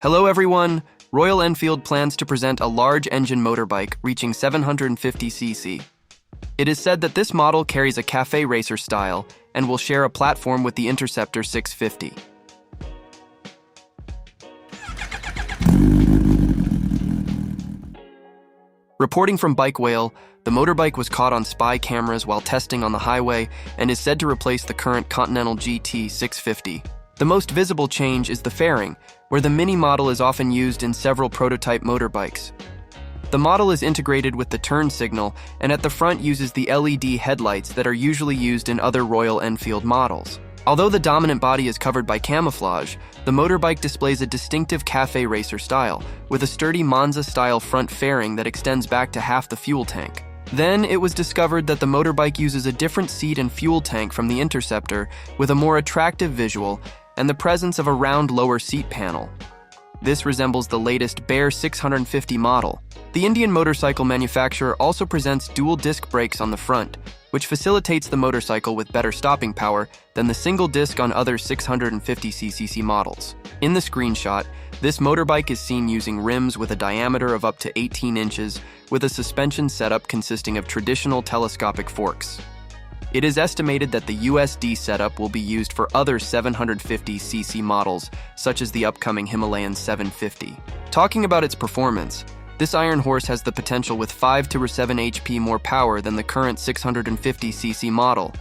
Hello everyone! Royal Enfield plans to present a large engine motorbike reaching 750cc. It is said that this model carries a café racer style and will share a platform with the Interceptor 650. Reporting from BikeWale, the motorbike was caught on spy cameras while testing on the highway and is said to replace the current Continental GT 650. The most visible change is the fairing, where the mini model is often used in several prototype motorbikes. The model is integrated with the turn signal and at the front uses the LED headlights that are usually used in other Royal Enfield models. Although the dominant body is covered by camouflage, the motorbike displays a distinctive café racer style, with a sturdy Monza-style front fairing that extends back to half the fuel tank. Then it was discovered that the motorbike uses a different seat and fuel tank from the Interceptor, with a more attractive visual and the presence of a round lower seat panel. This resembles the latest bare 650 model. The Indian motorcycle manufacturer also presents dual disc brakes on the front, which facilitates the motorcycle with better stopping power than the single disc on other 650cc models. In the screenshot, this motorbike is seen using rims with a diameter of up to 18 inches, with a suspension setup consisting of traditional telescopic forks. It is estimated that the USD setup will be used for other 750cc models, such as the upcoming Himalayan 750. Talking about its performance, this iron horse has the potential with 5 to 7 HP more power than the current 650cc model.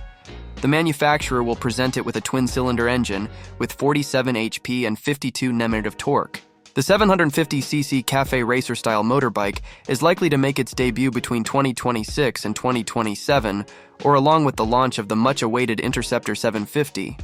The manufacturer will present it with a twin-cylinder engine with 47 HP and 52 Nm of torque. The 750cc café racer-style motorbike is likely to make its debut between 2026 and 2027, or along with the launch of the much-awaited Interceptor 750.